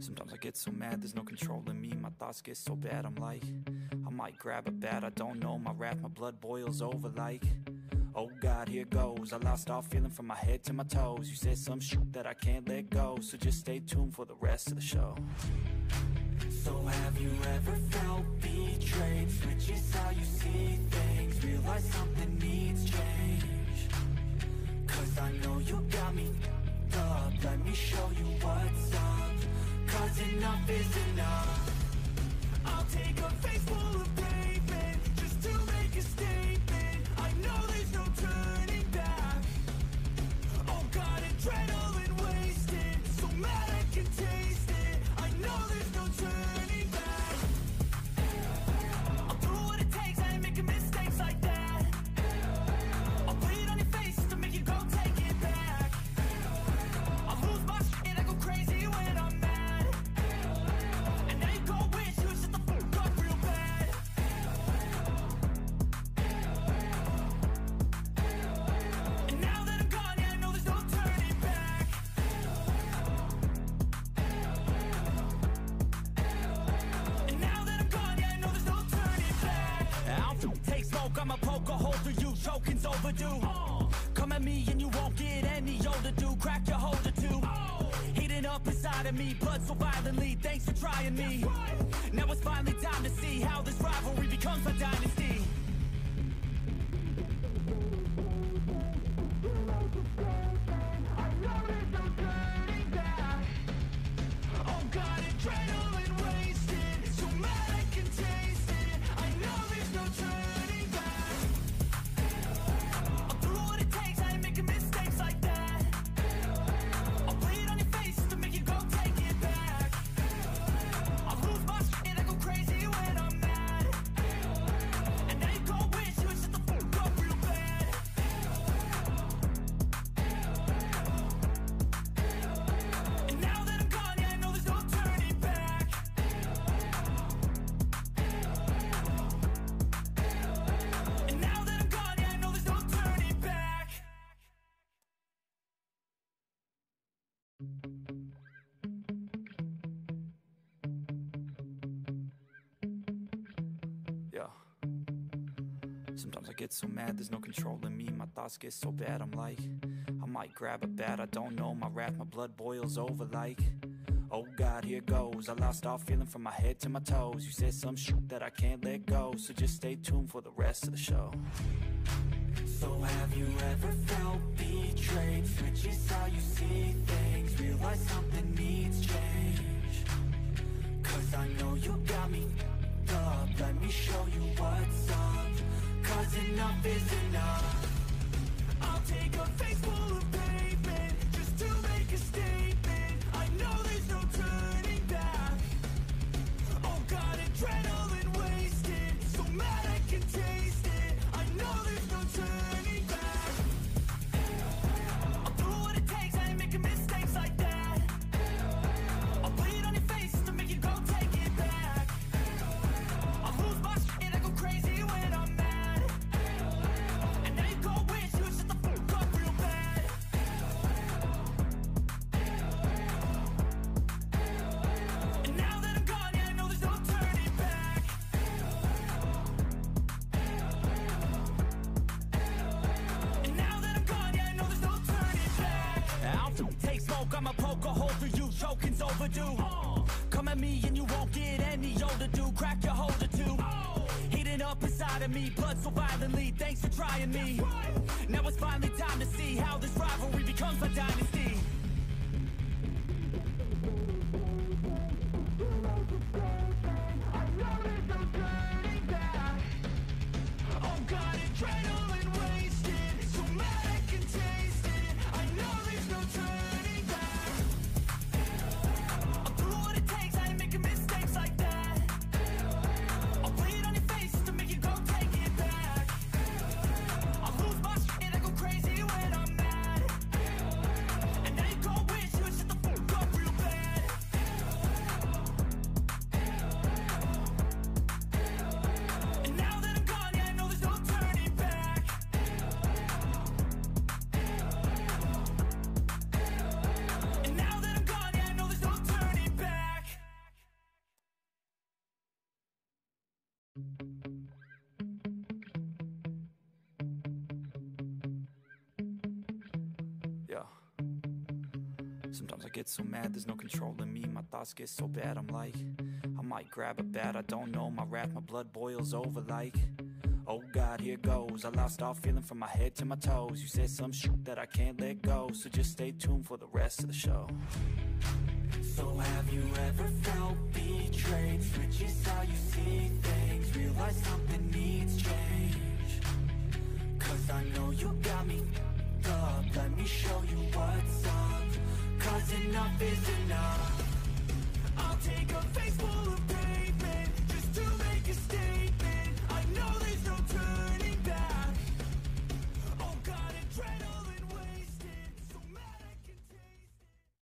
Sometimes I get so mad, there's no controlling me. My thoughts get so bad, I'm like, I might grab a bat, I don't know. My wrath, my blood boils over like, oh God, here goes. I lost all feeling from my head to my toes. You said some shit that I can't let go, so just stay tuned for the rest of the show. So have you ever felt betrayed? Switches how you see things, realize something needs change. Cause I know you got me up, let me show you what's up. Cause enough is enough. I'll take a face full of pavement just to make a statement. I know there's no turning back. Oh God, adrenaline wasted, so mad I can taste it. I know there's no turning back. I'll do what it takes, I ain't making mistakes like that. I'll bleed on your face to make you go take it back. I'll lose my shit, I go crazy when I'm mad. And now you go wish you would shut the fuck up real bad. And now that I'm gone, yeah, I know there's no turning back. And now that I'm gone, yeah, I know there's no turning back. I'll take smoke, I'ma poke a hole through you, choking's overdue. Come at me and you won't get any older, dude. Crack your holder too. Heating up inside of me, blood so violently. Thanks for trying me. Now it's finally time to see how this rivalry becomes a dynasty. I know there's no turning back. Oh God, adrenaline wasted, so mad I can taste it. I know there's no turning back. I'll do what it takes, I ain't making mistakes like that. I'll bleed on your face to make you go take it back. I'll lose my shit, I go crazy when I'm mad. And now you go wish you would shut the fuck up real bad. And now that I'm gone, yeah, I know there's no turning back. And now that I'm gone, yeah, I know there's no turning back. Yeah. Sometimes I get so mad, there's no controlling me. My thoughts get so bad, I'm like, I might grab a bat, I don't know. My wrath, my blood boils over like, oh God, here goes. I lost all feeling from my head to my toes. You said some shit that I can't let go, so just stay tuned for the rest of the show. So have you ever felt betrayed? Switches how you see things, realize something needs change. Cause I know you got me up, let me show you what's up. Cause enough is enough. I'll take a face full of pavement just to make a statement. I know there's no turning back. Oh God, adrenaline wasted, so mad I can taste it. I know there's no turning back. I'll do what it takes, I ain't making mistakes like that. I'll bleed on your face to make you go take it back. I'll lose my shit, I go crazy when I'm mad. And now you go wish you would shut the fuck up real bad. And now that I'm gone, yeah, I know there's no turning back. And now that I'm gone, yeah, I know there's no turning back. I'll take smoke, I'ma poke a hole through you, choking's overdue. Come at me and you won't get any older, dude. Crack your holder too. Heating up inside of me, blood so violently. Thanks for trying me. Now it's finally time to see how this rivalry becomes a dynasty. I know there's no turning back. Oh God, adrenaline wasted, so mad I can taste it. I know there's no turning back. I'll do what it takes, I ain't making mistakes like that. I'll bleed on your face to make you go take it back. I'll lose my shit, I go crazy when I'm mad. And now you Sometimes I get so mad, there's no controlling me. My thoughts get so bad, I'm like, I might grab a bat, I don't know. My wrath, my blood boils over like, oh God, here goes. I lost all feeling from my head to my toes. You said some shit that I can't let go, so just stay tuned for the rest of the show. So have you ever felt betrayed? Switches how you see things, realize something needs change. Cause I know you got me f***ed up, let me show you what's up. Cause enough is enough.